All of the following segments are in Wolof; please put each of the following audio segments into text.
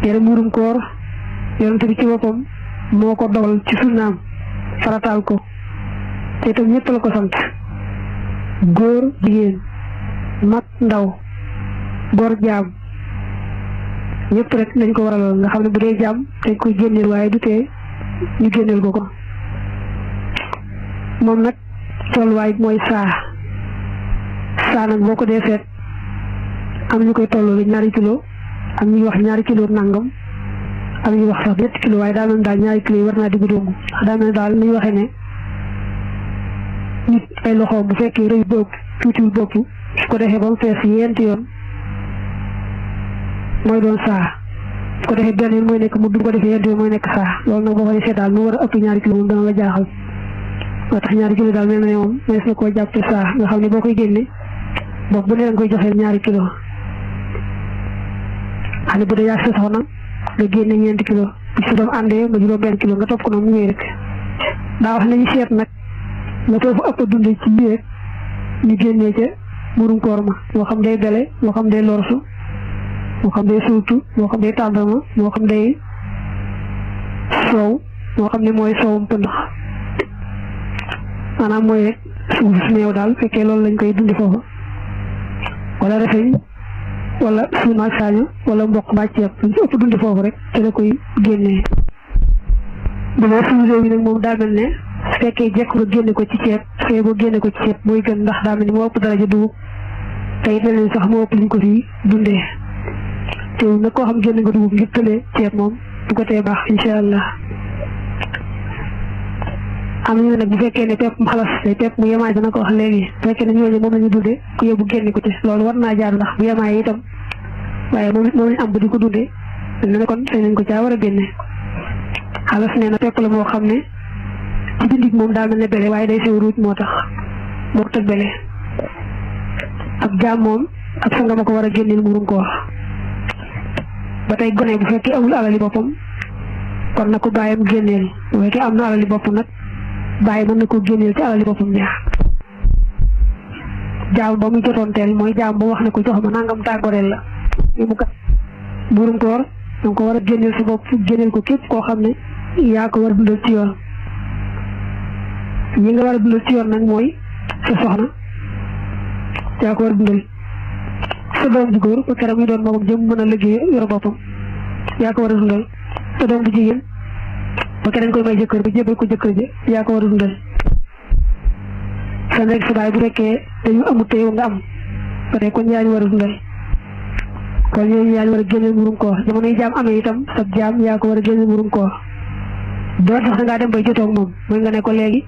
tere murum koor yonent bi ci boppam moo ko dogal ci sunnaam farataal ko te itam ñëpp la ko sant góor jigéen mag ndaw góor jaam ñëpp rek dañ ko waraloon nga xam ne bu dee jaam dañ koy génneel waaye du tee ñu génneel ko moom nag tolluwaay mooy saa nag boo ko dee seet am ñu koy tolloo ñaari kilo am ñuy wax ñaari kilo nangam am ñuy wax sax 7 kilo waaye daa mel daal ñaari kilo yi war naa diggu dóomu daa mel daal ni ñu waxee ne nit ay loxo bu fekkee rëy bopp tuutiwul bopp su ko defee ba mu fees yent yoon mooy doon saa su ko defee benn yoon mooy nekk mu du ko defee yent yoon mooy nekk saa loolu nag boo ko defee daal mu war a ëpp ñaari kilo moom dana la jaaxal moo tax ñaari kilo daal mel na ne moom mees na koo jàppe saa nga xam ne boo koy génne bopp bu ne danga koy joxee ñaari kilo xam ne bu dee yaa sa soxna nga génne ñeenti kilo bu ci doom àndee nga juróom benn kilo nga topp ko noonu mu wéy rek daa wax nañu seet nag la foofu ëpp a dundee ci biir ñu génnee ca murum koor ma moo xam day bele moo xam day lorsu moo xam day suutu moo xam day tàndarma moo xam day soow moo xam ne mooy soowum pëndax maanaam mooy rek suuf su néew daal fekkee loolu lañ koy dundi foofu wala refeñ wala suuna ak saaño wala mboq mbaa ceeb luñ ci ëpp dundi foofu rek te la koy génnee bu dee suñu réew yi nag moom daa mel ne su fekkee jekk nga génne ko ci ceeb su fekkee boo génne ko ci ceeb mooy gën ndax daa mel ni moo ëpp daraja dugub te it leneen sax moo ëpp liñ ko fi dundee te nag koo xam génne nga dugub ngir tëlee ceeb moom du ko tee baax incha allah am nañu nag bu fekkee ne pepp mu xalas day pepp mu yemaay dana ko wax léegi bu fekkee ne ñooñu moom la ñu dundee ku yóbbu génne ko ci loolu war naa jaar ndax bu yemaay itam waaye moom lañ am bu di ko dundee dañ ne kon sañ nañ ko caa war a génne xalas nee na pepp la moo xam ne ci bindig moom daa mel ne bele waaye day sew ruuj moo tax boo tëg bele ab jaam moom ab sanga ma ko war a génneel murum koor ba tey gone bu fekkee amul alali boppam kon na ko bàyyam génneel bu fekkee am na alali bopp nag bàyyi mën na ko génneel ci alali boppam ja jaam ba muy jotoonteel mooy jaam ba wax ne ko jox ma nangam tàggoreel la mu kat murum koor danga ko war a génneel sa bopp génneel ko képp koo xam ne yaa ko war a dundal ci yoon ñi nga war a dundal ci yoon nag mooy sa soxna yaa ko war a dundal sa doom bu góor ba keroog muy doon moom jëm mën a liggéey yor boppam yaa ko war a dundal sa doom bu jigéen ba keroog koy may jëkkër ba jébal ko jëkkër ja yaa ko war a dundal sa nekk sa baay bu fekkee dañu amut te yow nga am ba tey kon yaa ñu war a dundal kon ñooñu yaa ñu war a génneel murum koor jamono yi jaam amee itam sa jaam yaa ko war a génneel murum koor doo tax da ngaa dem bay jotoog moom mooy nga ne ko léegi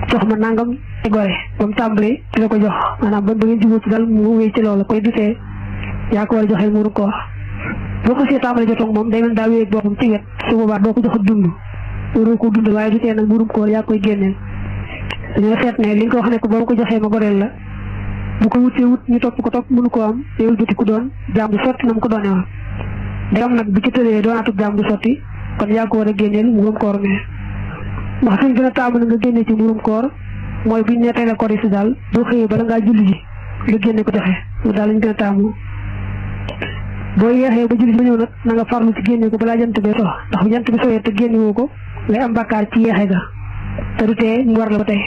jox ma nangam te gore ba mu tàmbalee di la ko jox maanaam ba ngeen jubóo ci dal mu wéy ci loolu koy dutee yaa ko war a joxeel murum koor boo ko see tàmbalee jotoog moom day mel daa wéy boppam ci wet su boobaa doo ko jox dund waroo ko dund waaye dutee nag murum koor yaa koy génneel dañoo seet ne li nga ko wax ne ko boo ko joxee ma goreel la bu ko wutee wut ñu topp ko topp mënu koo am yow buti ku doon jaam bu sotti na mu ko doonee woon ndegam nag bu ci tëlee doonaatub jaam bu sotti kon yaa ko war a génneel murum koor ne ndax suñ gën a taamu na nga génne ci murum koor mooy buñ nee tey la koor yi si daal boo xëyee bala ngaa julli ji nga génne ko joxe mu daal lañ gën a taamu boo yeexee ba julli ba ñëw nag na nga farlu ci génne ko balaa jant bee sox ndax bu jant bi soxee te génne woo ko ngay am bàkkaar ci yeexe ga te du tee ñu war la ba tey